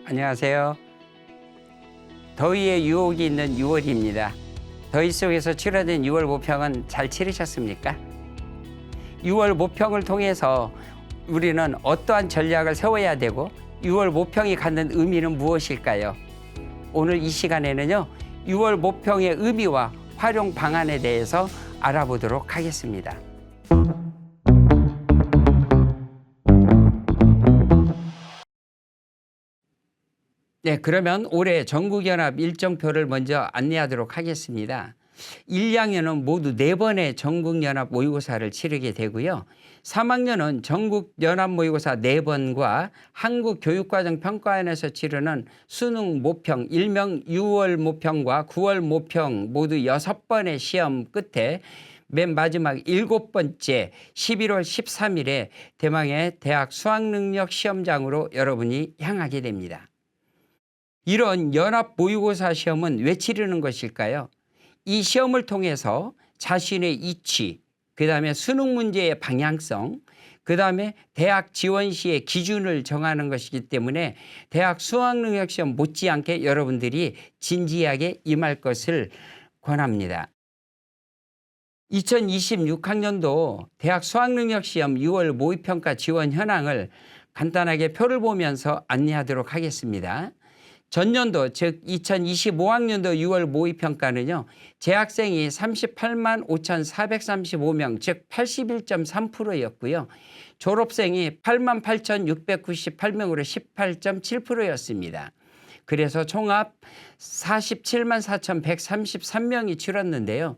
안녕하세요. 더위에 유혹이 있는 6월입니다. 더위 속에서 치러진 6월 모평은 잘 치르셨습니까? 6월 모평을 통해서 우리는 어떠한 전략을 세워야 되고 6월 모평이 갖는 의미는 무엇일까요? 오늘 이 시간에는요, 6월 모평의 의미와 활용 방안에 대해서 알아보도록 하겠습니다. 네, 그러면 올해 전국연합 일정표를 먼저 안내하도록 하겠습니다. 1, 2학년은 모두 4번의 전국연합 모의고사를 치르게 되고요. 3학년은 전국연합 모의고사 4번과 한국교육과정평가원에서 치르는 수능 모평, 일명 6월 모평과 9월 모평 모두 6번의 시험 끝에 맨 마지막 7번째 11월 13일에 대망의 대학 수학능력 시험장으로 여러분이 향하게 됩니다. 이런 연합 모의고사 시험은 왜 치르는 것일까요? 이 시험을 통해서 자신의 이치, 그 다음에 수능 문제의 방향성, 그 다음에 대학 지원 시의 기준을 정하는 것이기 때문에 대학 수학능력 시험 못지않게 여러분들이 진지하게 임할 것을 권합니다. 2026학년도 대학 수학능력 시험 6월 모의평가 지원 현황을 간단하게 표를 보면서 안내하도록 하겠습니다. 전년도 즉 2025학년도 6월 모의평가는요. 재학생이 38만 5,435명 즉 81.3%였고요. 졸업생이 8만 8,698명으로 18.7%였습니다. 그래서 총합 47만 4,133명이 치렀는데요.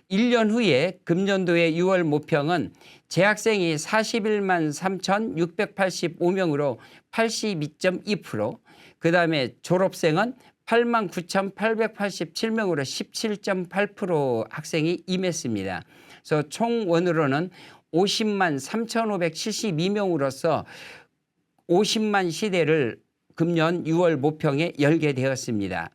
1년 후에 금년도의 6월 모평은 재학생이 41만 3,685명으로 82.2%, 그 다음에 졸업생은 8만 9,887명으로 17.8% 학생이 임했습니다. 그래서 총원으로는 50만 3,572명으로서 50만 시대를 금년 6월 모평에 열게 되었습니다.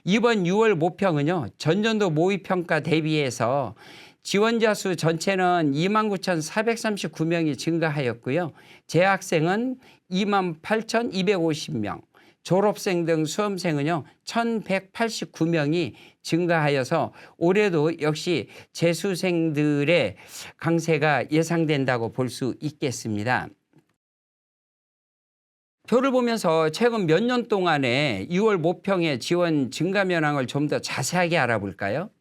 이번 6월 모평은요, 전년도 모의평가 대비해서 지원자 수 전체는 29,439명이 증가하였고요. 재학생은 28,250명, 졸업생 등 수험생은요 1,189명이 증가하여서 올해도 역시 재수생들의 강세가 예상된다고 볼 수 있겠습니다. 표를 보면서 최근 몇 년 동안의 6월 모평의 지원 증가 현황을 좀 더 자세하게 알아볼까요?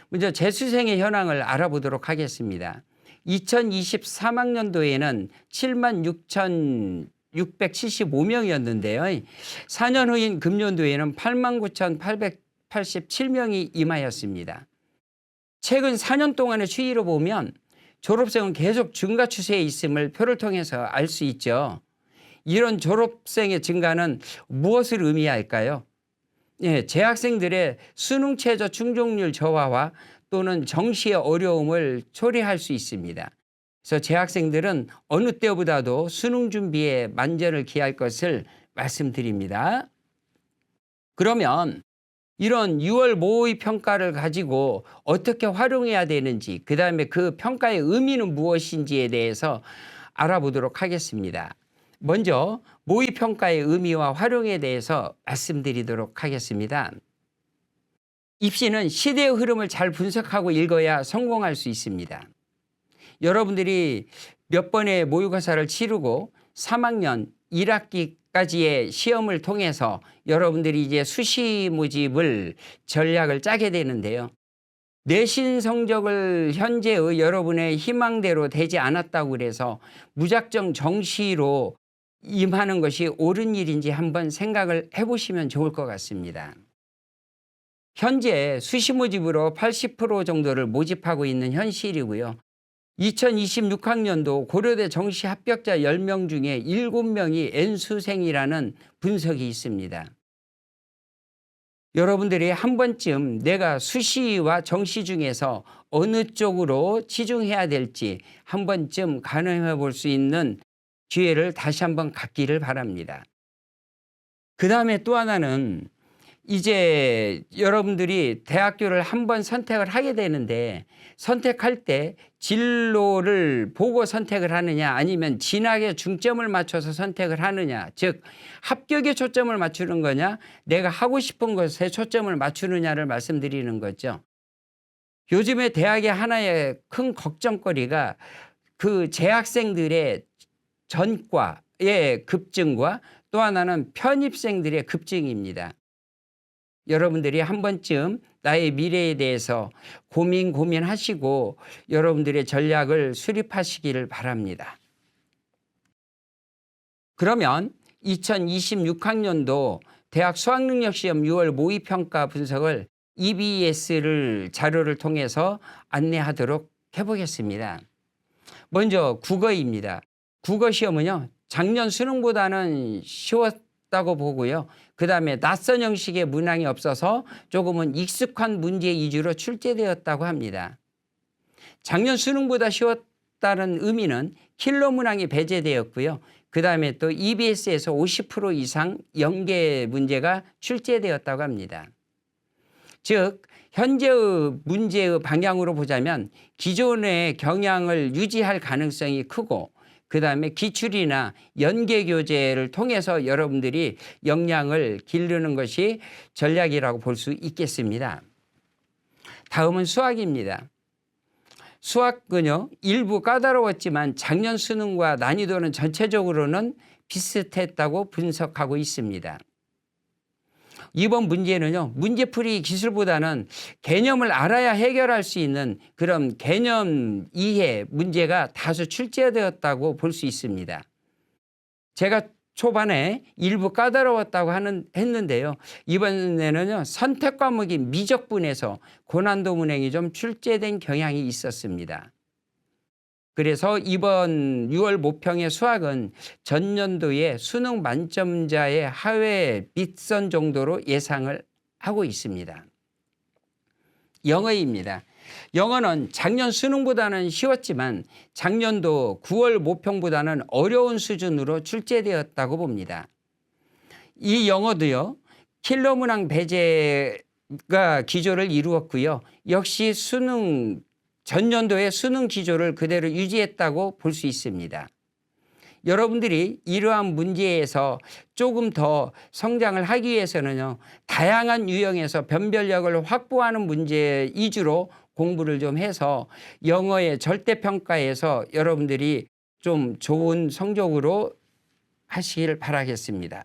먼저 재수생의 현황을 알아보도록 하겠습니다. 2023학년도에는 7만 6,675명이었는데요. 4년 후인 금년도에는 8만 9,887명이 임하였습니다. 최근 4년 동안의 추이로 보면 졸업생은 계속 증가 추세에 있음을 표를 통해서 알 수 있죠. 이런 졸업생의 증가는 무엇을 의미할까요? 예, 재학생들의 수능 최저 충족률 저하와 또는 정시의 어려움을 초래할 수 있습니다. 그래서 재학생들은 어느 때보다도 수능 준비에 만전을 기할 것을 말씀드립니다. 그러면 이런 6월 모의 평가를 가지고 어떻게 활용해야 되는지, 그 다음에 그 평가의 의미는 무엇인지에 대해서 알아보도록 하겠습니다. 먼저 모의평가의 의미와 활용에 대해서 말씀드리도록 하겠습니다. 입시는 시대의 흐름을 잘 분석하고 읽어야 성공할 수 있습니다. 여러분들이 몇 번의 모의고사를 치르고 3학년 1학기까지의 시험을 통해서 여러분들이 이제 수시 모집을 전략을 짜게 되는데요. 내신 성적을 현재의 여러분의 희망대로 되지 않았다고 해서 무작정 정시로 임하는 것이 옳은 일인지 한번 생각을 해보시면 좋을 것 같습니다. 현재 수시 모집으로 80% 정도를 모집하고 있는 현실이고요. 2026학년도 고려대 정시 합격자 10명 중에 7명이 N수생이라는 분석이 있습니다. 여러분들이 한 번쯤 내가 수시와 정시 중에서 어느 쪽으로 치중해야 될지 한 번쯤 가늠해 볼 수 있는 기회를 다시 한번 갖기를 바랍니다. 그 다음에 또 하나는 이제 여러분들이 대학교를 한번 선택을 하게 되는데 선택할 때 진로를 보고 선택을 하느냐 아니면 진학에 중점을 맞춰서 선택을 하느냐, 즉 합격에 초점을 맞추는 거냐 내가 하고 싶은 것에 초점을 맞추느냐를 말씀드리는 거죠. 요즘에 대학의 하나의 큰 걱정거리가 그 재학생들의 전과의 급증과 또 하나는 편입생들의 급증입니다. 여러분들이 한 번쯤 나의 미래에 대해서 고민하시고 여러분들의 전략을 수립하시기를 바랍니다. 그러면 2026학년도 대학 수학능력시험 6월 모의평가 분석을 EBS를 자료를 통해서 안내하도록 해보겠습니다. 먼저 국어입니다. 국어 시험은요, 작년 수능보다는 쉬웠다고 보고요. 그 다음에 낯선 형식의 문항이 없어서 조금은 익숙한 문제 위주로 출제되었다고 합니다. 작년 수능보다 쉬웠다는 의미는 킬러 문항이 배제되었고요. 그 다음에 또 EBS에서 50% 이상 연계 문제가 출제되었다고 합니다. 즉 현재의 문제의 방향으로 보자면 기존의 경향을 유지할 가능성이 크고 그 다음에 기출이나 연계 교재를 통해서 여러분들이 역량을 기르는 것이 전략이라고 볼 수 있겠습니다. 다음은 수학입니다. 수학은요, 일부 까다로웠지만 작년 수능과 난이도는 전체적으로는 비슷했다고 분석하고 있습니다. 이번 문제는요, 문제풀이 기술보다는 개념을 알아야 해결할 수 있는 그런 개념 이해 문제가 다수 출제되었다고 볼 수 있습니다. 제가 초반에 일부 까다로웠다고 했는데요. 이번에는요, 선택 과목인 미적분에서 고난도 문항이 좀 출제된 경향이 있었습니다. 그래서 이번 6월 모평의 수학은 전년도의 수능 만점자의 하회 밑선 정도로 예상을 하고 있습니다. 영어입니다. 영어는 작년 수능보다는 쉬웠지만 작년도 9월 모평보다는 어려운 수준으로 출제되었다고 봅니다. 이 영어도요, 킬러 문항 배제가 기조를 이루었고요. 역시 전년도의 수능 기조를 그대로 유지했다고 볼 수 있습니다. 여러분들이 이러한 문제에서 조금 더 성장을 하기 위해서는요, 다양한 유형에서 변별력을 확보하는 문제 위주로 공부를 좀 해서 영어의 절대평가에서 여러분들이 좀 좋은 성적으로 하시길 바라겠습니다.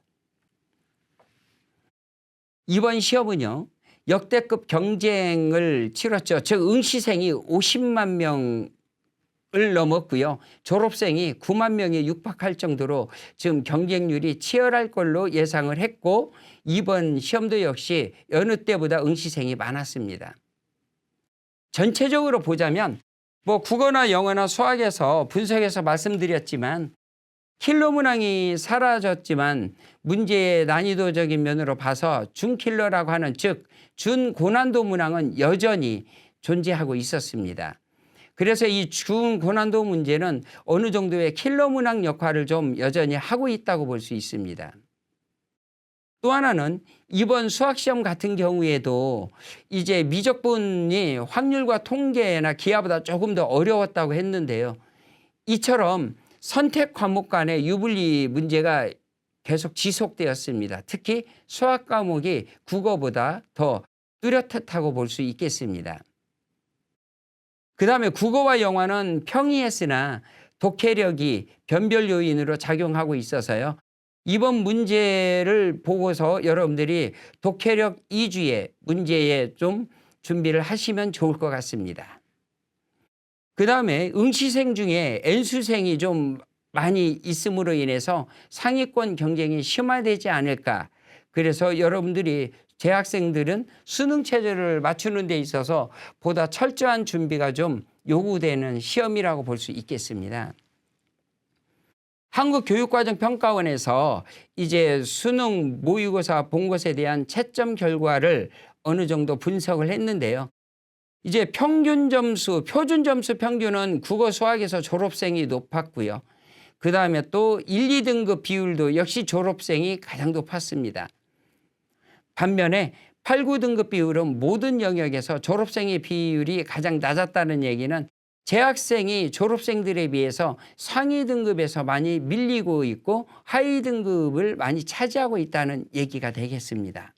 이번 시험은요, 역대급 경쟁을 치렀죠. 즉 응시생이 50만 명을 넘었고요. 졸업생이 9만 명에 육박할 정도로 지금 경쟁률이 치열할 걸로 예상을 했고 이번 시험도 역시 여느 때보다 응시생이 많았습니다. 전체적으로 보자면 국어나 영어나 수학에서 분석해서 말씀드렸지만 킬러 문항이 사라졌지만 문제의 난이도적인 면으로 봐서 중킬러라고 하는 즉 준고난도 문항은 여전히 존재하고 있었습니다. 그래서 이 중고난도 문제는 어느 정도의 킬러 문항 역할을 좀 여전히 하고 있다고 볼 수 있습니다. 또 하나는 이번 수학시험 같은 경우에도 이제 미적분이 확률과 통계나 기하보다 조금 더 어려웠다고 했는데요. 이처럼 선택 과목 간의 유불리 문제가 계속 지속되었습니다. 특히 수학 과목이 국어보다 더 뚜렷하다고 볼 수 있겠습니다. 그다음에 국어와 영어는 평이했으나 독해력이 변별 요인으로 작용하고 있어서요. 이번 문제를 보고서 여러분들이 독해력 위주의 문제에 좀 준비를 하시면 좋을 것 같습니다. 그다음에 응시생 중에 N수생이 좀 많이 있음으로 인해서 상위권 경쟁이 심화되지 않을까. 그래서 여러분들이 재학생들은 수능 체제를 맞추는 데 있어서 보다 철저한 준비가 좀 요구되는 시험이라고 볼 수 있겠습니다. 한국교육과정평가원에서 이제 수능 모의고사 본 것에 대한 채점 결과를 어느 정도 분석을 했는데요. 이제 평균 점수, 표준 점수 평균은 국어 수학에서 졸업생이 높았고요. 그 다음에 또 1, 2등급 비율도 역시 졸업생이 가장 높았습니다. 반면에 8, 9등급 비율은 모든 영역에서 졸업생의 비율이 가장 낮았다는 얘기는 재학생이 졸업생들에 비해서 상위 등급에서 많이 밀리고 있고 하위 등급을 많이 차지하고 있다는 얘기가 되겠습니다.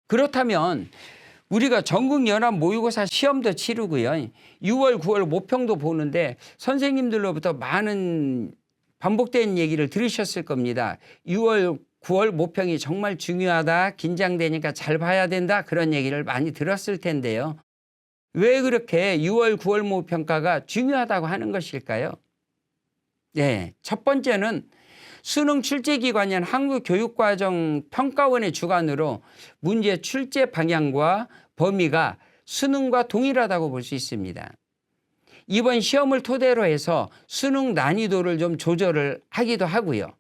그렇다면 우리가 전국연합 모의고사 시험도 치르고요. 6월, 9월 모평도 보는데 선생님들로부터 많은 반복된 얘기를 들으셨을 겁니다. 6월, 9월 모평이 정말 중요하다. 긴장되니까 잘 봐야 된다. 그런 얘기를 많이 들었을 텐데요. 왜 그렇게 6월, 9월 모평가가 중요하다고 하는 것일까요? 네, 첫 번째는 수능 출제기관인 한국교육과정평가원의 주관으로 문제 출제 방향과 범위가 수능과 동일하다고 볼 수 있습니다. 이번 시험을 토대로 해서 수능 난이도를 좀 조절을 하기도 하고요.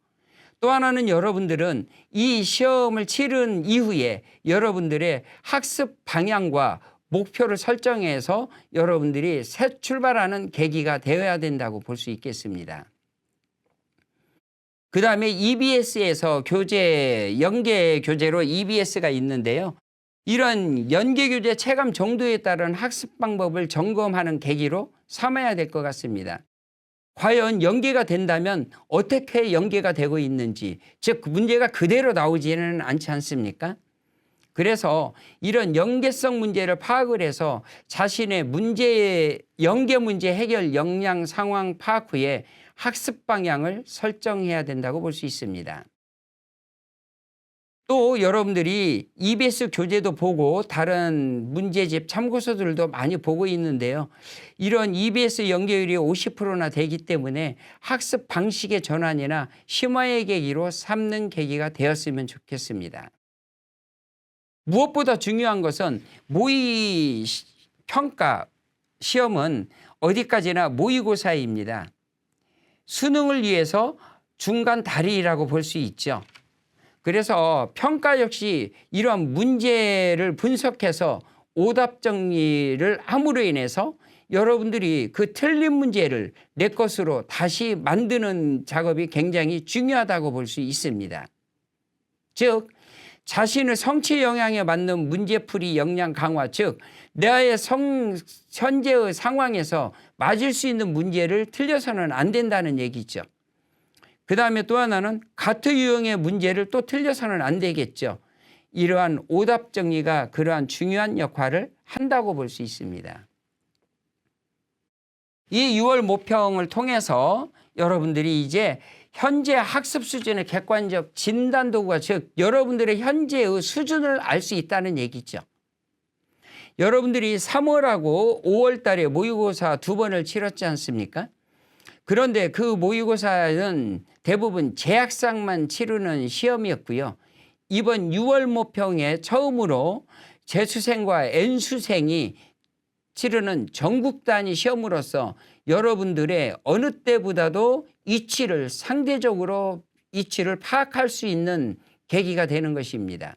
또 하나는 여러분들은 이 시험을 치른 이후에 여러분들의 학습 방향과 목표를 설정해서 여러분들이 새 출발하는 계기가 되어야 된다고 볼 수 있겠습니다. 그 다음에 EBS에서 연계 교재로 EBS가 있는데요. 이런 연계 교재 체감 정도에 따른 학습 방법을 점검하는 계기로 삼아야 될 것 같습니다. 과연 연계가 된다면 어떻게 연계가 되고 있는지, 즉 문제가 그대로 나오지는 않지 않습니까? 그래서 이런 연계성 문제를 파악을 해서 자신의 연계 문제 해결 역량 상황 파악 후에 학습 방향을 설정해야 된다고 볼 수 있습니다. 또 여러분들이 EBS 교재도 보고 다른 문제집 참고서들도 많이 보고 있는데요. 이런 EBS 연계율이 50%나 되기 때문에 학습 방식의 전환이나 심화의 계기로 삼는 계기가 되었으면 좋겠습니다. 무엇보다 중요한 것은 모의 평가 시험은 어디까지나 모의고사입니다. 수능을 위해서 중간 다리라고 볼 수 있죠. 그래서 평가 역시 이러한 문제를 분석해서 오답 정리를 함으로 인해서 여러분들이 그 틀린 문제를 내 것으로 다시 만드는 작업이 굉장히 중요하다고 볼 수 있습니다. 즉 자신의 성취 영향에 맞는 문제풀이 역량 강화, 즉 나의 현재의 상황에서 맞을 수 있는 문제를 틀려서는 안 된다는 얘기죠. 그 다음에 또 하나는 같은 유형의 문제를 또 틀려서는 안 되겠죠. 이러한 오답 정리가 그러한 중요한 역할을 한다고 볼 수 있습니다. 이 6월 모평을 통해서 여러분들이 이제 현재 학습 수준의 객관적 진단 도구가, 즉 여러분들의 현재의 수준을 알 수 있다는 얘기죠. 여러분들이 3월하고 5월 달에 모의고사 2번을 치렀지 않습니까? 그런데 그 모의고사는 대부분 재학생만 치르는 시험이었고요. 이번 6월 모평에 처음으로 재수생과 N수생이 치르는 전국 단위 시험으로서 여러분들의 어느 때보다도 상대적으로 이치를 파악할 수 있는 계기가 되는 것입니다.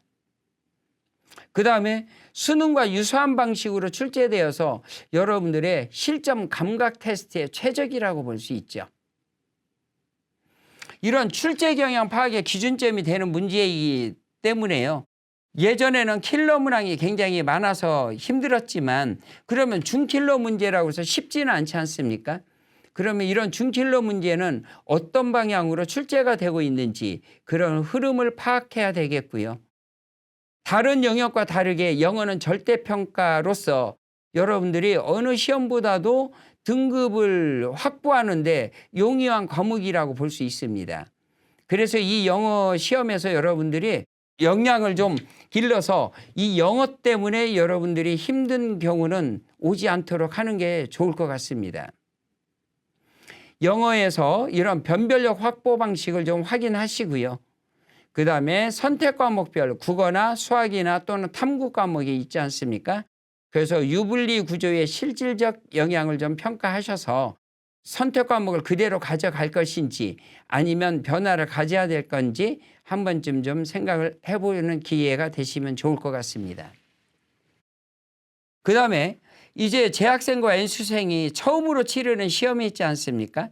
그 다음에 수능과 유사한 방식으로 출제되어서 여러분들의 실점 감각 테스트의 최적이라고 볼 수 있죠. 이런 출제 경향 파악의 기준점이 되는 문제이기 때문에요. 예전에는 킬러 문항이 굉장히 많아서 힘들었지만 그러면 중킬러 문제라고 해서 쉽지는 않지 않습니까? 그러면 이런 중킬러 문제는 어떤 방향으로 출제가 되고 있는지 그런 흐름을 파악해야 되겠고요. 다른 영역과 다르게 영어는 절대평가로서 여러분들이 어느 시험보다도 등급을 확보하는데 용이한 과목이라고 볼 수 있습니다. 그래서 이 영어 시험에서 여러분들이 역량을 좀 길러서 이 영어 때문에 여러분들이 힘든 경우는 오지 않도록 하는 게 좋을 것 같습니다. 영어에서 이런 변별력 확보 방식을 좀 확인하시고요. 그 다음에 선택 과목별 국어나 수학이나 또는 탐구 과목이 있지 않습니까? 그래서 유불리 구조의 실질적 영향을 좀 평가하셔서 선택 과목을 그대로 가져갈 것인지 아니면 변화를 가져야 될 건지 한 번쯤 좀 생각을 해보는 기회가 되시면 좋을 것 같습니다. 그 다음에 이제 재학생과 N수생이 처음으로 치르는 시험이 있지 않습니까?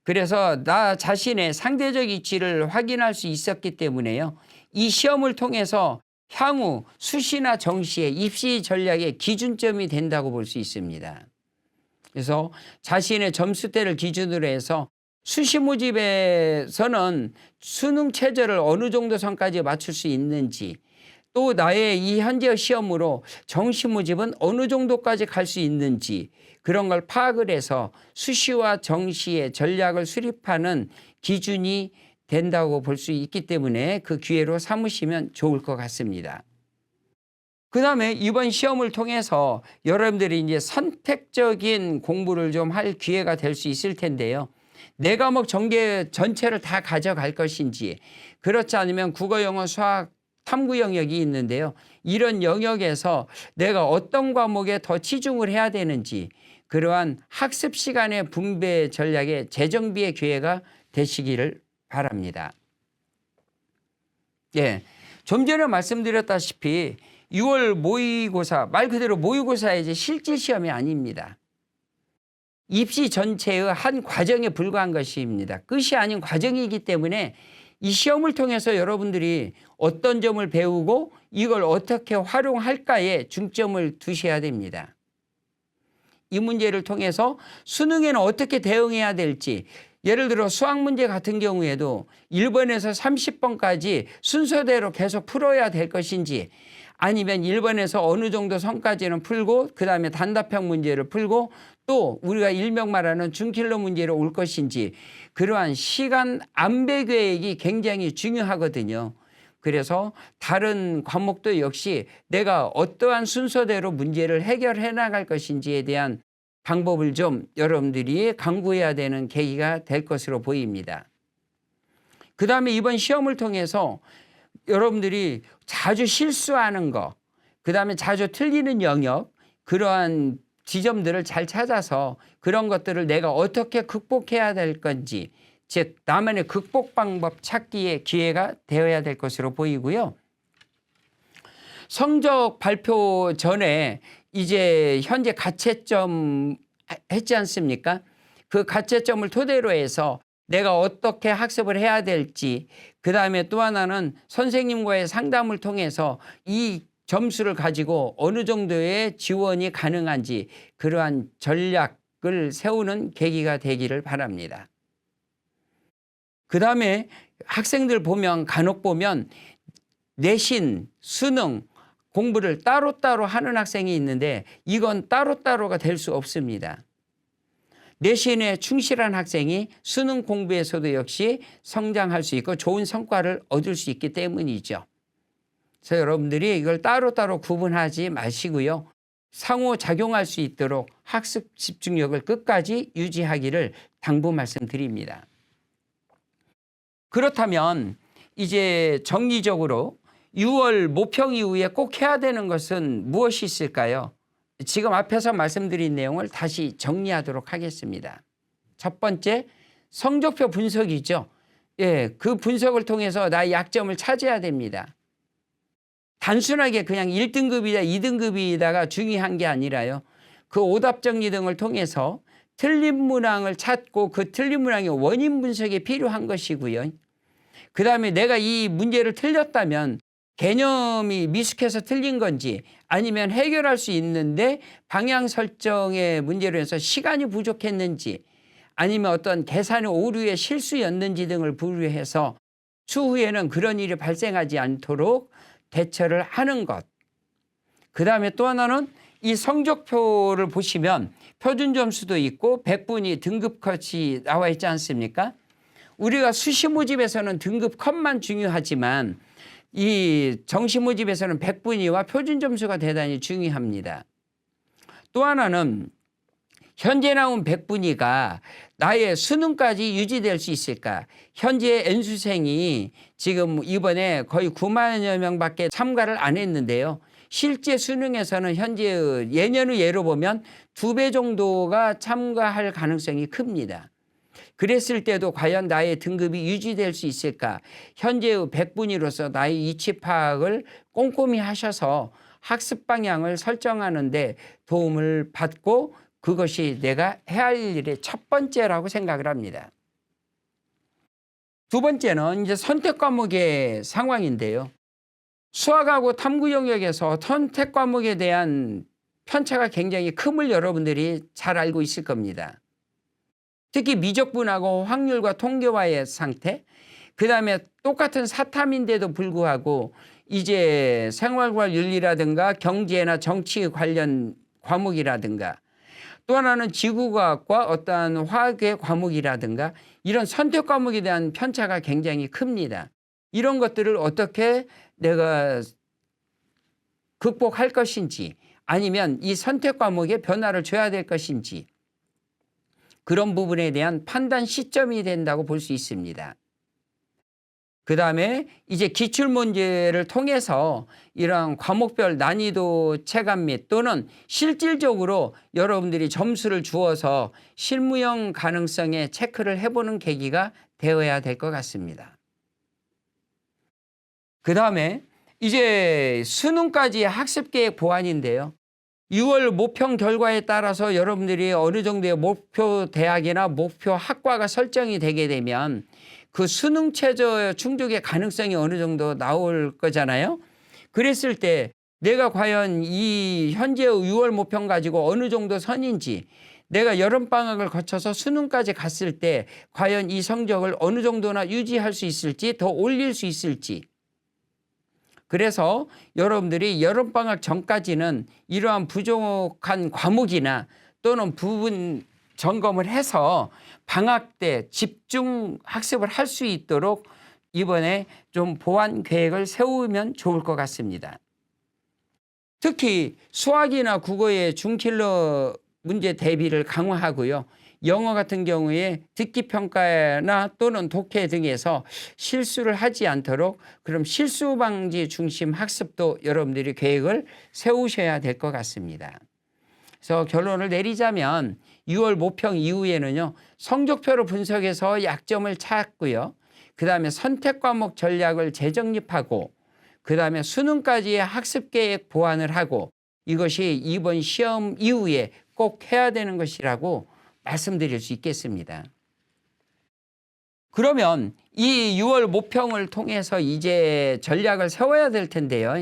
그래서 나 자신의 상대적 이치를 확인할 수 있었기 때문에요. 이 시험을 통해서 향후 수시나 정시의 입시 전략의 기준점이 된다고 볼 수 있습니다. 그래서 자신의 점수대를 기준으로 해서 수시 모집에서는 수능 최저를 어느 정도 선까지 맞출 수 있는지, 또 나의 이 현재 시험으로 정시 모집은 어느 정도까지 갈 수 있는지, 그런 걸 파악을 해서 수시와 정시의 전략을 수립하는 기준이 된다고 볼 수 있기 때문에 그 기회로 삼으시면 좋을 것 같습니다. 그 다음에 이번 시험을 통해서 여러분들이 이제 선택적인 공부를 좀 할 기회가 될 수 있을 텐데요. 네 과목 전개 전체를 다 가져갈 것인지, 그렇지 않으면 국어, 영어, 수학, 탐구 영역이 있는데요. 이런 영역에서 내가 어떤 과목에 더 치중을 해야 되는지, 그러한 학습 시간의 분배 전략의 재정비의 기회가 되시기를 바랍니다. 예, 좀 전에 말씀드렸다시피 6월 모의고사, 말 그대로 모의고사의 이제 실질 시험이 아닙니다. 입시 전체의 한 과정에 불과한 것입니다. 끝이 아닌 과정이기 때문에 이 시험을 통해서 여러분들이 어떤 점을 배우고 이걸 어떻게 활용할까에 중점을 두셔야 됩니다. 이 문제를 통해서 수능에는 어떻게 대응해야 될지, 예를 들어 수학 문제 같은 경우에도 1번에서 30번까지 순서대로 계속 풀어야 될 것인지, 아니면 1번에서 어느 정도 선까지는 풀고 그 다음에 단답형 문제를 풀고 또 우리가 일명 말하는 준킬러 문제로 올 것인지, 그러한 시간 안배 계획이 굉장히 중요하거든요. 그래서 다른 과목도 역시 내가 어떠한 순서대로 문제를 해결해 나갈 것인지에 대한 방법을 좀 여러분들이 강구해야 되는 계기가 될 것으로 보입니다. 그 다음에 이번 시험을 통해서 여러분들이 자주 실수하는 거, 그 다음에 자주 틀리는 영역, 그러한 지점들을 잘 찾아서 그런 것들을 내가 어떻게 극복해야 될 건지, 즉 나만의 극복 방법 찾기의 기회가 되어야 될 것으로 보이고요. 성적 발표 전에 이제 현재 가채점 했지 않습니까? 그 가채점을 토대로 해서 내가 어떻게 학습을 해야 될지, 그 다음에 또 하나는 선생님과의 상담을 통해서 이 점수를 가지고 어느 정도의 지원이 가능한지, 그러한 전략을 세우는 계기가 되기를 바랍니다. 그 다음에 학생들 보면 간혹 보면 내신, 수능 공부를 따로따로 하는 학생이 있는데 이건 따로따로가 될 수 없습니다. 내신에 충실한 학생이 수능 공부에서도 역시 성장할 수 있고 좋은 성과를 얻을 수 있기 때문이죠. 그래서 여러분들이 이걸 따로따로 구분하지 마시고요. 상호작용할 수 있도록 학습 집중력을 끝까지 유지하기를 당부 말씀드립니다. 그렇다면 이제 정리적으로 6월 모평 이후에 꼭 해야 되는 것은 무엇이 있을까요? 지금 앞에서 말씀드린 내용을 다시 정리하도록 하겠습니다. 첫 번째, 성적표 분석이죠. 예, 그 분석을 통해서 나의 약점을 찾아야 됩니다. 단순하게 그냥 1등급이다 2등급이다가 중요한 게 아니라요. 그 오답 정리 등을 통해서 틀린 문항을 찾고 그 틀린 문항의 원인 분석이 필요한 것이고요. 그 다음에 내가 이 문제를 틀렸다면 개념이 미숙해서 틀린 건지, 아니면 해결할 수 있는데 방향 설정의 문제로 해서 시간이 부족했는지, 아니면 어떤 계산의 오류의 실수였는지 등을 분류해서 추후에는 그런 일이 발생하지 않도록 대처를 하는 것. 그 다음에 또 하나는 이 성적표를 보시면 표준 점수도 있고 100분위 등급 컷이 나와 있지 않습니까? 우리가 수시 모집에서는 등급 컷만 중요하지만 이 정시 모집에서는 100분위와 표준 점수가 대단히 중요합니다. 또 하나는 현재 나온 100분위가 나의 수능까지 유지될 수 있을까? 현재 N수생이 지금 이번에 거의 9만여 명밖에 참가를 안 했는데요. 실제 수능에서는 현재 예년의 예로 보면 2배 정도가 참가할 가능성이 큽니다. 그랬을 때도 과연 나의 등급이 유지될 수 있을까? 현재의 100분위로서 나의 이치 파악을 꼼꼼히 하셔서 학습 방향을 설정하는 데 도움을 받고 그것이 내가 해야 할 일의 첫 번째라고 생각을 합니다. 두 번째는 이제 선택 과목의 상황인데요. 수학하고 탐구 영역에서 선택 과목에 대한 편차가 굉장히 큼을 여러분들이 잘 알고 있을 겁니다. 특히 미적분하고 확률과 통계와의 상태, 그 다음에 똑같은 사탐인데도 불구하고 이제 생활과 윤리라든가 경제나 정치 관련 과목이라든가 또 하나는 지구과학과 어떠한 화학의 과목이라든가 이런 선택 과목에 대한 편차가 굉장히 큽니다. 이런 것들을 어떻게 내가 극복할 것인지 아니면 이 선택 과목에 변화를 줘야 될 것인지 그런 부분에 대한 판단 시점이 된다고 볼 수 있습니다. 그 다음에 이제 기출문제를 통해서 이러한 과목별 난이도 체감 및 또는 실질적으로 여러분들이 점수를 주어서 실무형 가능성에 체크를 해보는 계기가 되어야 될 것 같습니다. 그 다음에 이제 수능까지의 학습계획 보완인데요. 6월 모평 결과에 따라서 여러분들이 어느 정도의 목표 대학이나 목표 학과가 설정이 되게 되면 그 수능 최저 충족의 가능성이 어느 정도 나올 거잖아요. 그랬을 때 내가 과연 이 현재의 6월 모평 가지고 어느 정도 선인지 내가 여름방학을 거쳐서 수능까지 갔을 때 과연 이 성적을 어느 정도나 유지할 수 있을지 더 올릴 수 있을지 그래서 여러분들이 여름방학 전까지는 이러한 부족한 과목이나 또는 부분 점검을 해서 방학 때 집중 학습을 할 수 있도록 이번에 좀 보완 계획을 세우면 좋을 것 같습니다. 특히 수학이나 국어의 중킬러 문제 대비를 강화하고요. 영어 같은 경우에 듣기 평가나 또는 독해 등에서 실수를 하지 않도록 그럼 실수 방지 중심 학습도 여러분들이 계획을 세우셔야 될 것 같습니다. 그래서 결론을 내리자면 6월 모평 이후에는요. 성적표를 분석해서 약점을 찾고요. 그 다음에 선택 과목 전략을 재정립하고 그 다음에 수능까지의 학습 계획 보완을 하고 이것이 이번 시험 이후에 꼭 해야 되는 것이라고 말씀드릴 수 있겠습니다. 그러면 이 6월 모평을 통해서 이제 전략을 세워야 될 텐데요.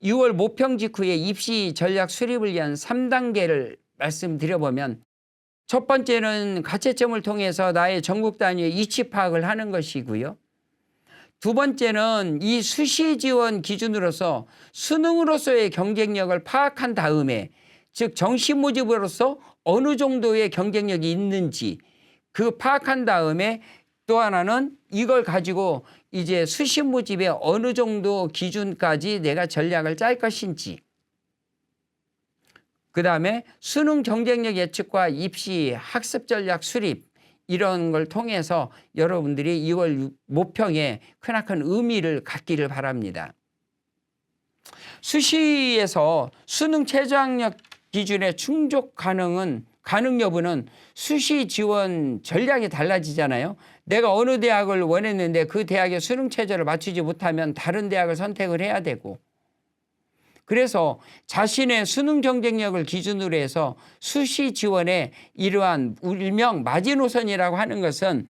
6월 모평 직후에 입시 전략 수립을 위한 3단계를 말씀드려보면 첫 번째는 가채점을 통해서 나의 전국 단위의 위치 파악을 하는 것이고요. 두 번째는 이 수시 지원 기준으로서 수능으로서의 경쟁력을 파악한 다음에 즉 정시 모집으로서 어느 정도의 경쟁력이 있는지 그 파악한 다음에 또 하나는 이걸 가지고 이제 수시 모집에 어느 정도 기준까지 내가 전략을 짤 것인지 그다음에 수능 경쟁력 예측과 입시 학습 전략 수립 이런 걸 통해서 여러분들이 2월 모평에 크나큰 의미를 갖기를 바랍니다. 수시에서 수능 최저학력 기준의 충족 가능 여부는 수시 지원 전략이 달라지잖아요. 내가 어느 대학을 원했는데 그 대학의 수능 최저를 맞추지 못하면 다른 대학을 선택을 해야 되고 그래서 자신의 수능 경쟁력을 기준으로 해서 수시 지원의 이러한 일명 마지노선이라고 하는 것은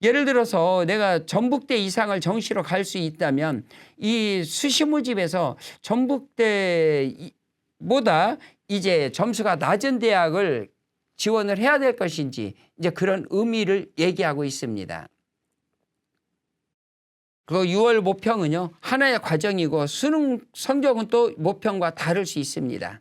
예를 들어서 내가 전북대 이상을 정시로 갈 수 있다면 이 수시 모집에서 전북대보다 이제 점수가 낮은 대학을 지원을 해야 될 것인지 이제 그런 의미를 얘기하고 있습니다. 그 6월 모평은요 하나의 과정이고 수능 성적은 또 모평과 다를 수 있습니다.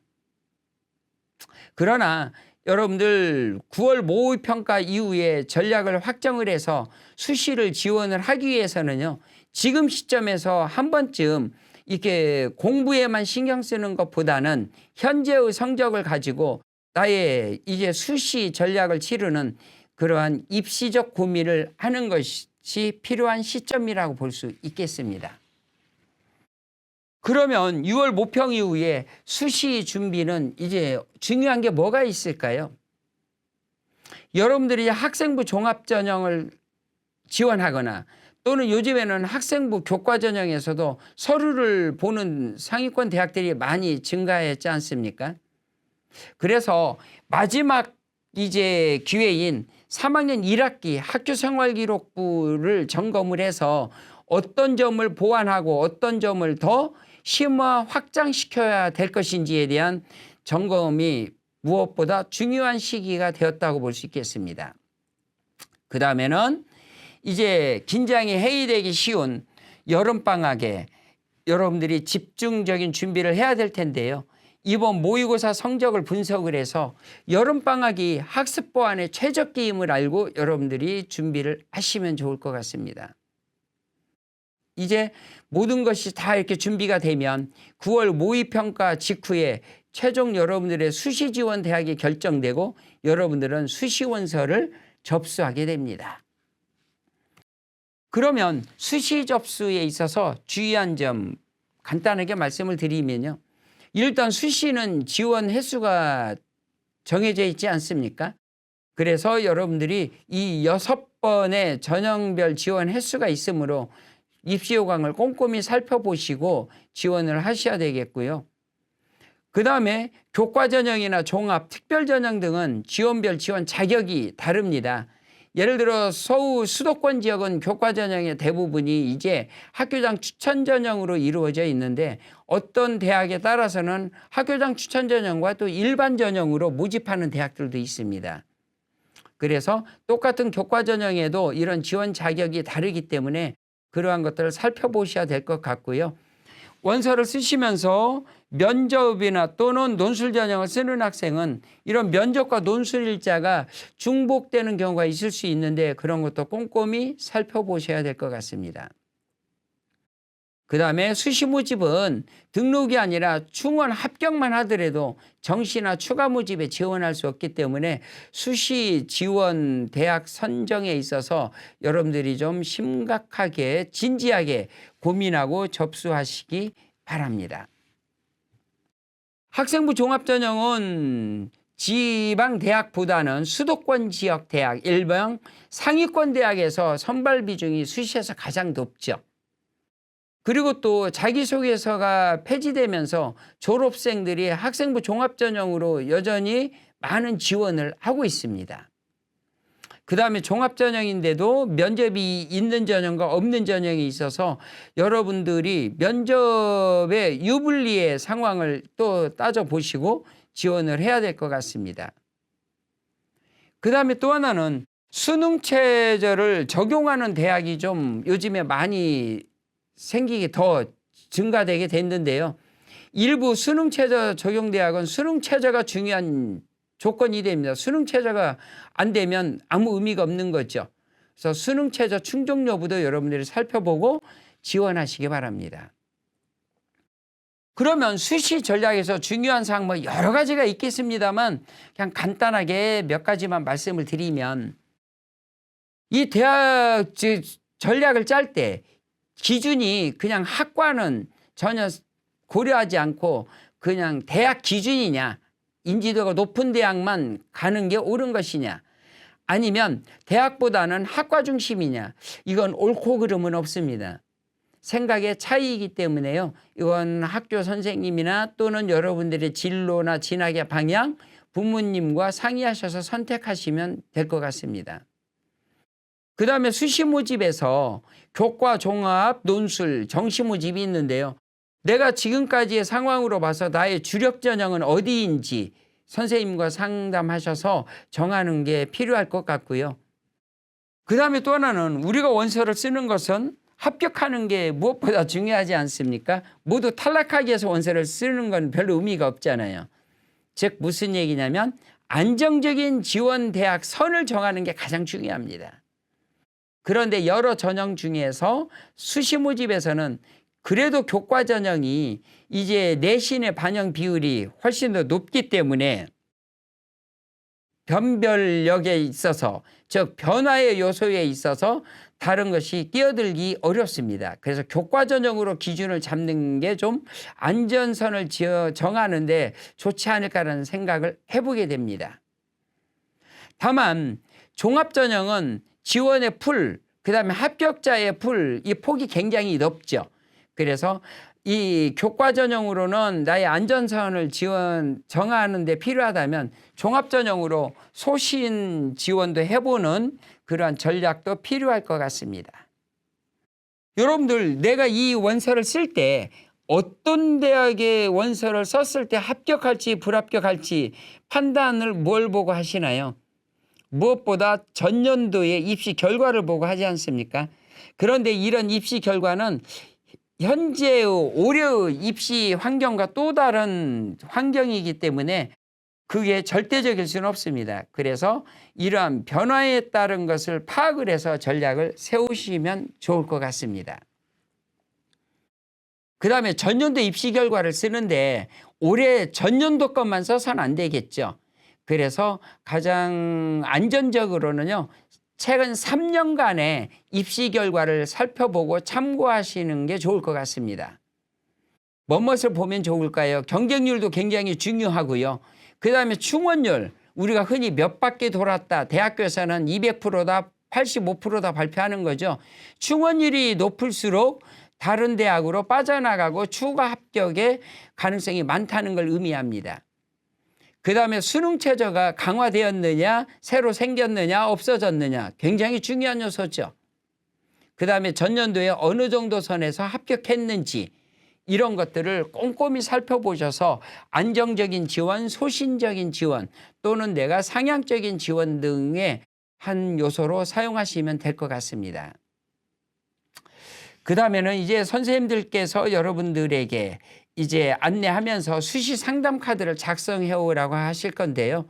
그러나 여러분들 9월 모의평가 이후에 전략을 확정을 해서 수시를 지원을 하기 위해서는요 지금 시점에서 한 번쯤 이렇게 공부에만 신경 쓰는 것보다는 현재의 성적을 가지고 나의 이제 수시 전략을 치르는 그러한 입시적 고민을 하는 것이 필요한 시점이라고 볼 수 있겠습니다. 그러면 6월 모평 이후에 수시 준비는 이제 중요한 게 뭐가 있을까요? 여러분들이 학생부 종합전형을 지원하거나 또는 요즘에는 학생부 교과전형에서도 서류를 보는 상위권 대학들이 많이 증가했지 않습니까? 그래서 마지막 이제 기회인 3학년 1학기 학교생활기록부를 점검을 해서 어떤 점을 보완하고 어떤 점을 더 심화 확장시켜야 될 것인지에 대한 점검이 무엇보다 중요한 시기가 되었다고 볼 수 있겠습니다. 그 다음에는 이제 긴장이 해이되기 쉬운 여름방학에 여러분들이 집중적인 준비를 해야 될 텐데요. 이번 모의고사 성적을 분석을 해서 여름방학이 학습 보완의 최적기임을 알고 여러분들이 준비를 하시면 좋을 것 같습니다. 이제 모든 것이 다 이렇게 준비가 되면 9월 모의평가 직후에 최종 여러분들의 수시 지원 대학이 결정되고 여러분들은 수시 원서를 접수하게 됩니다. 그러면 수시 접수에 있어서 주의한 점 간단하게 말씀을 드리면요. 일단 수시는 지원 횟수가 정해져 있지 않습니까? 그래서 여러분들이 이 6번의 전형별 지원 횟수가 있으므로 입시 요강을 꼼꼼히 살펴보시고 지원을 하셔야 되겠고요. 그 다음에 교과 전형이나 종합, 특별 전형 등은 지원별 지원 자격이 다릅니다. 예를 들어 서울 수도권 지역은 교과 전형의 대부분이 이제 학교장 추천 전형으로 이루어져 있는데 어떤 대학에 따라서는 학교장 추천 전형과 또 일반 전형으로 모집하는 대학들도 있습니다. 그래서 똑같은 교과 전형에도 이런 지원 자격이 다르기 때문에 그러한 것들을 살펴보셔야 될 것 같고요. 원서를 쓰시면서 면접이나 또는 논술 전형을 쓰는 학생은 이런 면접과 논술 일자가 중복되는 경우가 있을 수 있는데 그런 것도 꼼꼼히 살펴보셔야 될 것 같습니다. 그 다음에 수시 모집은 등록이 아니라 충원 합격만 하더라도 정시나 추가 모집에 지원할 수 없기 때문에 수시 지원 대학 선정에 있어서 여러분들이 좀 심각하게 진지하게 고민하고 접수하시기 바랍니다. 학생부 종합전형은 지방대학보다는 수도권 지역 대학, 일명 상위권 대학에서 선발 비중이 수시에서 가장 높죠. 그리고 또 자기소개서가 폐지되면서 졸업생들이 학생부 종합전형으로 여전히 많은 지원을 하고 있습니다. 그 다음에 종합전형인데도 면접이 있는 전형과 없는 전형이 있어서 여러분들이 면접의 유불리의 상황을 또 따져보시고 지원을 해야 될 것 같습니다. 그 다음에 또 하나는 수능체제를 적용하는 대학이 좀 요즘에 많이 생기게 더 증가되게 됐는데요. 일부 수능체제 적용대학은 수능체제가 중요한 조건이 됩니다. 수능체제가 안 되면 아무 의미가 없는 거죠. 그래서 수능체제 충족 여부도 여러분들이 살펴보고 지원하시기 바랍니다. 그러면 수시 전략에서 중요한 사항 뭐 여러 가지가 있겠습니다만 그냥 간단하게 몇 가지만 말씀을 드리면 이 대학 전략을 짤 때 기준이 그냥 학과는 전혀 고려하지 않고 그냥 대학 기준이냐, 인지도가 높은 대학만 가는 게 옳은 것이냐, 아니면 대학보다는 학과 중심이냐, 이건 옳고 그름은 없습니다. 생각의 차이이기 때문에요. 이건 학교 선생님이나 또는 여러분들의 진로나 진학의 방향, 부모님과 상의하셔서 선택하시면 될 것 같습니다. 그 다음에 수시 모집에서 교과, 종합, 논술, 정시 모집이 있는데요. 내가 지금까지의 상황으로 봐서 나의 주력 전형은 어디인지 선생님과 상담하셔서 정하는 게 필요할 것 같고요. 그 다음에 또 하나는 우리가 원서를 쓰는 것은 합격하는 게 무엇보다 중요하지 않습니까? 모두 탈락하기 위해서 원서를 쓰는 건 별로 의미가 없잖아요. 즉 무슨 얘기냐면 안정적인 지원 대학 선을 정하는 게 가장 중요합니다. 그런데 여러 전형 중에서 수시 모집에서는 그래도 교과 전형이 이제 내신의 반영 비율이 훨씬 더 높기 때문에 변별력에 있어서 즉 변화의 요소에 있어서 다른 것이 끼어들기 어렵습니다. 그래서 교과 전형으로 기준을 잡는 게 좀 안전선을 정하는데 좋지 않을까라는 생각을 해보게 됩니다. 다만 종합전형은 지원의 풀, 그다음에 합격자의 풀, 이 폭이 굉장히 넓죠. 그래서 이 교과 전형으로는 나의 안전사원을 정하는 데 필요하다면 종합 전형으로 소신 지원도 해보는 그러한 전략도 필요할 것 같습니다. 여러분들, 내가 이 원서를 쓸 때 어떤 대학의 원서를 썼을 때 합격할지 불합격할지 판단을 뭘 보고 하시나요? 무엇보다 전년도의 입시 결과를 보고 하지 않습니까? 그런데 이런 입시 결과는 현재의 올해의 입시 환경과 또 다른 환경이기 때문에 그게 절대적일 수는 없습니다. 그래서 이러한 변화에 따른 것을 파악을 해서 전략을 세우시면 좋을 것 같습니다. 그 다음에 전년도 입시 결과를 쓰는데 올해 전년도 것만 써서는 안 되겠죠. 그래서 가장 안전적으로는요, 최근 3년간의 입시 결과를 살펴보고 참고하시는 게 좋을 것 같습니다. 무엇을 보면 좋을까요? 경쟁률도 굉장히 중요하고요. 그 다음에 충원율, 우리가 흔히 몇 바퀴 돌았다, 대학교에서는 200%다 85%다 발표하는 거죠. 충원율이 높을수록 다른 대학으로 빠져나가고 추가 합격의 가능성이 많다는 걸 의미합니다. 그 다음에 수능 최저가 강화되었느냐, 새로 생겼느냐, 없어졌느냐, 굉장히 중요한 요소죠. 그 다음에 전년도에 어느 정도 선에서 합격했는지 이런 것들을 꼼꼼히 살펴보셔서 안정적인 지원, 소신적인 지원 또는 내가 상향적인 지원 등의 한 요소로 사용하시면 될 것 같습니다. 그 다음에는 이제 선생님들께서 여러분들에게 이제 안내하면서 수시 상담 카드를 작성해 오라고 하실 건데요.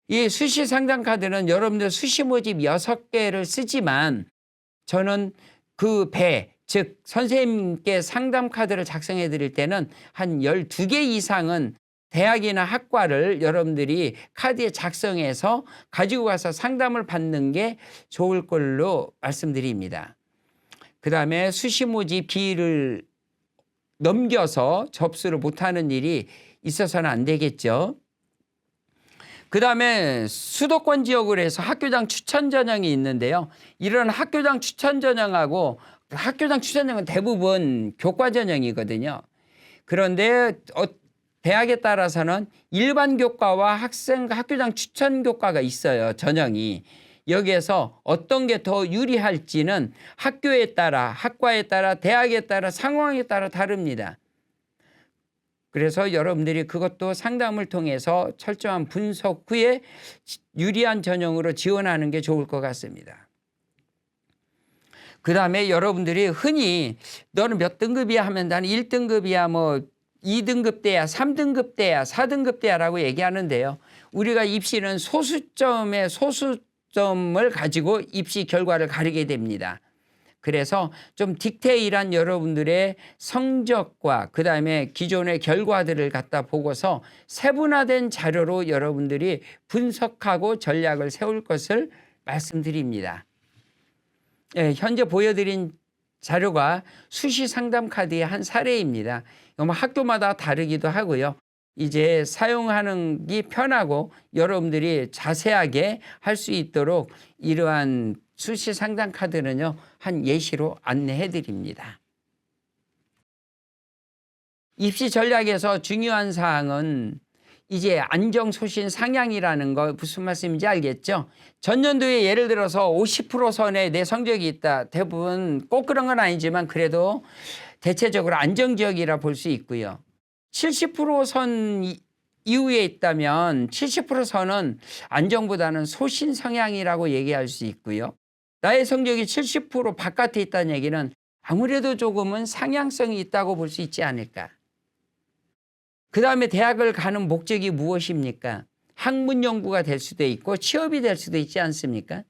이 수시 상담 카드는 여러분들 수시 모집 6개를 쓰지만 저는 그 배, 즉 선생님께 상담 카드를 작성해 드릴 때는 한 12개 이상은 대학이나 학과를 여러분들이 카드에 작성해서 가지고 가서 상담을 받는 게 좋을 걸로 말씀드립니다. 그 다음에 수시 모집 기일을 넘겨서 접수를 못하는 일이 있어서는 안 되겠죠. 그 다음에 수도권 지역으로 해서 학교장 추천 전형이 있는데요. 이런 학교장 추천 전형하고 학교장 추천 전형은 대부분 교과 전형이거든요. 그런데 대학에 따라서는 일반 교과와 학교장 추천 교과가 있어요. 전형이. 여기에서 어떤 게 더 유리할지는 학교에 따라, 학과에 따라, 대학에 따라, 상황에 따라 다릅니다. 그래서 여러분들이 그것도 상담을 통해서 철저한 분석 후에 유리한 전형으로 지원하는 게 좋을 것 같습니다. 그 다음에 여러분들이 흔히 너는 몇 등급이야 하면 나는 1등급이야, 뭐 2등급 대야, 3등급 대야, 4등급 대야라고 얘기하는데요. 우리가 입시는 소수점의 소수점을 가지고 입시 결과를 가리게 됩니다. 그래서 좀 디테일한 여러분들의 성적과 그 다음에 기존의 결과들을 갖다 보고서 세분화된 자료로 여러분들이 분석하고 전략을 세울 것을 말씀드립니다. 예, 현재 보여드린 자료가 수시 상담 카드의 한 사례입니다. 학교마다 다르기도 하고요. 이제 사용하는 게 편하고 여러분들이 자세하게 할 수 있도록 이러한 수시 상담 카드는요, 한 예시로 안내해 드립니다. 입시 전략에서 중요한 사항은 이제 안정, 소신, 상향이라는 거 무슨 말씀인지 알겠죠? 전년도에 예를 들어서 50% 선에 내 성적이 있다. 대부분 꼭 그런 건 아니지만 그래도 대체적으로 안정적이라 볼 수 있고요. 70% 선 이후에 있다면 70% 선은 안정보다는 소신 성향이라고 얘기할 수 있고요. 나의 성적이 70% 바깥에 있다는 얘기는 아무래도 조금은 상향성이 있다고 볼 수 있지 않을까. 그 다음에 대학을 가는 목적이 무엇입니까? 학문 연구가 될 수도 있고 취업이 될 수도 있지 않습니까?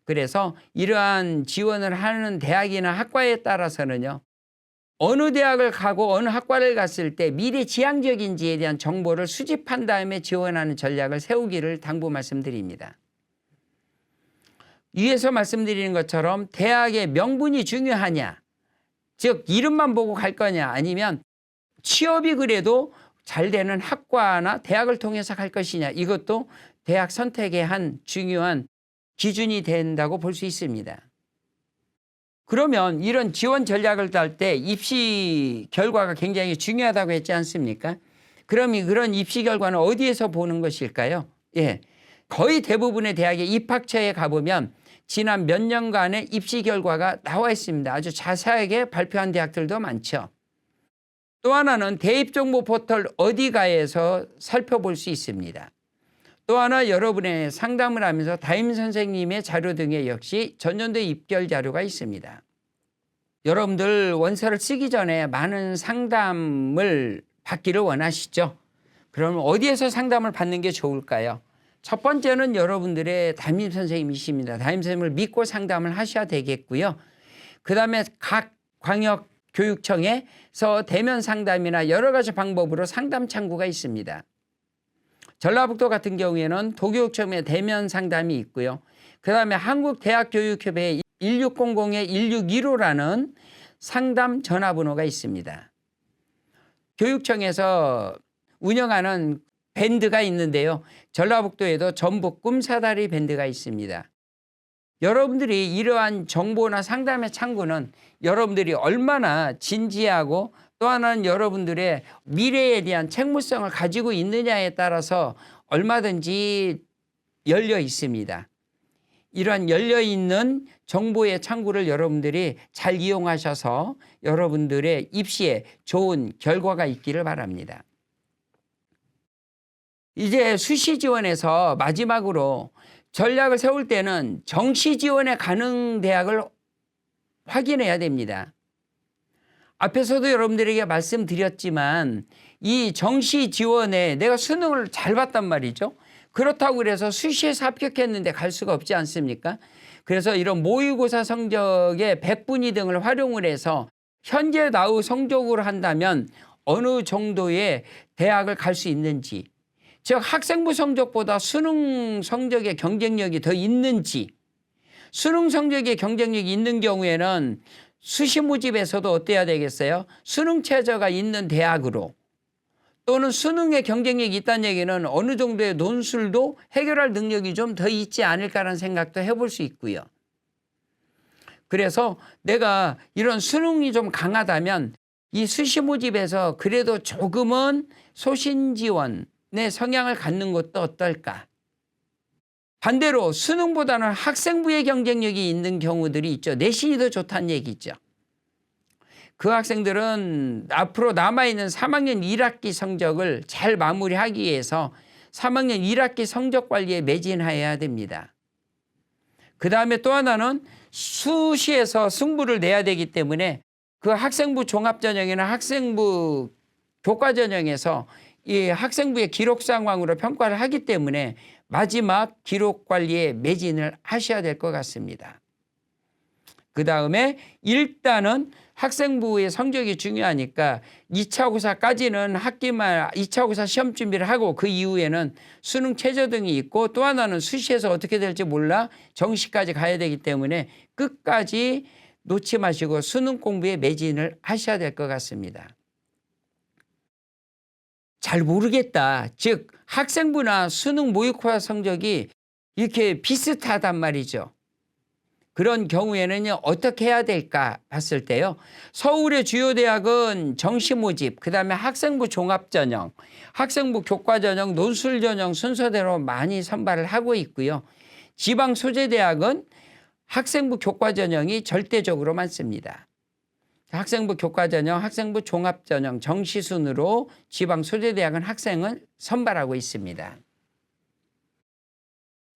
그래서 이러한 지원을 하는 대학이나 학과에 따라서는요, 어느 대학을 가고 어느 학과를 갔을 때 미래 지향적인지에 대한 정보를 수집한 다음에 지원하는 전략을 세우기를 당부 말씀드립니다. 위에서 말씀드리는 것처럼 대학의 명분이 중요하냐, 즉 이름만 보고 갈 거냐, 아니면 취업이 그래도 잘 되는 학과나 대학을 통해서 갈 것이냐, 이것도 대학 선택의 한 중요한 기준이 된다고 볼 수 있습니다. 그러면 이런 지원 전략을 짤 때 입시 결과가 굉장히 중요하다고 했지 않습니까? 그러면 그런 입시 결과는 어디에서 보는 것일까요? 예. 거의 대부분의 대학의 입학처에 가보면 지난 몇 년간의 입시 결과가 나와 있습니다. 아주 자세하게 발표한 대학들도 많죠. 또 하나는 대입정보 포털 어디가에서 살펴볼 수 있습니다. 또 하나 여러분의 상담을 하면서 담임 선생님의 자료 등에 역시 전년도 입결 자료가 있습니다. 여러분들 원서를 쓰기 전에 많은 상담을 받기를 원하시죠? 그럼 어디에서 상담을 받는 게 좋을까요? 첫 번째는 여러분들의 담임 선생님이십니다. 담임 선생님을 믿고 상담을 하셔야 되겠고요. 그다음에 각 광역교육청에서 대면 상담이나 여러 가지 방법으로 상담 창구가 있습니다. 전라북도 같은 경우에는 도교육청에 대면 상담이 있고요. 그다음에 한국대학교육협회 1600-1615라는 상담 전화번호가 있습니다. 교육청에서 운영하는 밴드가 있는데요. 전라북도에도 전북 꿈사다리 밴드가 있습니다. 여러분들이 이러한 정보나 상담의 창구는 여러분들이 얼마나 진지하고 또 하나는 여러분들의 미래에 대한 책무성을 가지고 있느냐에 따라서 얼마든지 열려 있습니다. 이러한 열려있는 정보의 창구를 여러분들이 잘 이용하셔서 여러분들의 입시에 좋은 결과가 있기를 바랍니다. 이제 수시 지원에서 마지막으로 전략을 세울 때는 정시 지원에 가는 대학을 확인해야 됩니다. 앞에서도 여러분들에게 말씀드렸지만 이 정시 지원에 내가 수능을 잘 봤단 말이죠. 그렇다고 그래서 수시에서 합격했는데 갈 수가 없지 않습니까? 그래서 이런 모의고사 성적의 100분위 등을 활용을 해서 현재 나의 성적으로 한다면 어느 정도의 대학을 갈 수 있는지, 즉 학생부 성적보다 수능 성적의 경쟁력이 더 있는지, 수능 성적의 경쟁력이 있는 경우에는 수시 모집에서도 어때야 되겠어요? 수능 최저가 있는 대학으로, 또는 수능의 경쟁력이 있다는 얘기는 어느 정도의 논술도 해결할 능력이 좀 더 있지 않을까라는 생각도 해볼 수 있고요. 그래서 내가 이런 수능이 좀 강하다면 이 수시 모집에서 그래도 조금은 소신 지원의 성향을 갖는 것도 어떨까. 반대로 수능보다는 학생부의 경쟁력이 있는 경우들이 있죠. 내신이 더 좋다는 얘기죠. 그 학생들은 앞으로 남아있는 3학년 1학기 성적을 잘 마무리하기 위해서 3학년 1학기 성적 관리에 매진해야 됩니다. 그다음에 또 하나는 수시에서 승부를 내야 되기 때문에 그 학생부 종합전형이나 학생부 교과전형에서 이 학생부의 기록 상황으로 평가를 하기 때문에 마지막 기록 관리에 매진을 하셔야 될 것 같습니다. 그다음에 일단은 학생부의 성적이 중요하니까 2차 고사까지는 학기말 2차 고사 시험 준비를 하고 그 이후에는 수능 최저 등이 있고 또 하나는 수시에서 어떻게 될지 몰라 정시까지 가야 되기 때문에 끝까지 놓지 마시고 수능 공부에 매진을 하셔야 될 것 같습니다. 잘 모르겠다. 즉 학생부나 수능 모의고사 성적이 이렇게 비슷하단 말이죠. 그런 경우에는 어떻게 해야 될까 봤을 때요. 서울의 주요 대학은 정시 모집, 그다음에 학생부 종합전형, 학생부 교과전형, 논술전형 순서대로 많이 선발을 하고 있고요. 지방 소재대학은 학생부 교과전형이 절대적으로 많습니다. 학생부 교과전형, 학생부 종합전형, 정시 순으로 지방 소재대학은 학생을 선발하고 있습니다.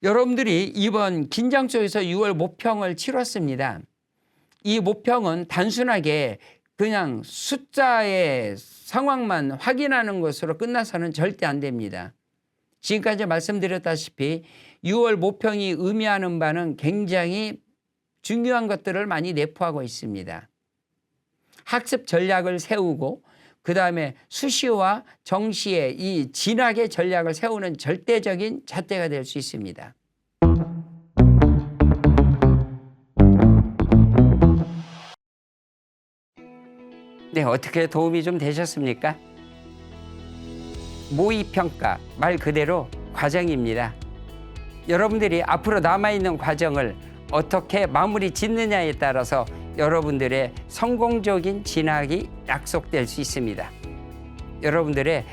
여러분들이 이번 긴장 속에서 6월 모평을 치렀습니다. 이 모평은 단순하게 그냥 숫자의 상황만 확인하는 것으로 끝나서는 절대 안 됩니다. 지금까지 말씀드렸다시피 6월 모평이 의미하는 바는 굉장히 중요한 것들을 많이 내포하고 있습니다. 학습 전략을 세우고 그다음에 수시와 정시의 이 진학의 전략을 세우는 절대적인 잣대가 될 수 있습니다. 네, 어떻게 도움이 좀 되셨습니까? 모의평가 말 그대로 과정입니다. 여러분들이 앞으로 남아있는 과정을 어떻게 마무리 짓느냐에 따라서 여러분들의 성공적인 진학이 약속될 수 있습니다. 여러분들의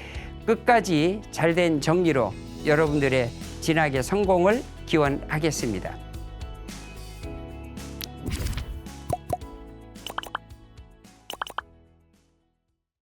끝까지 잘된 정리로 여러분들의 진학의 성공을 기원하겠습니다.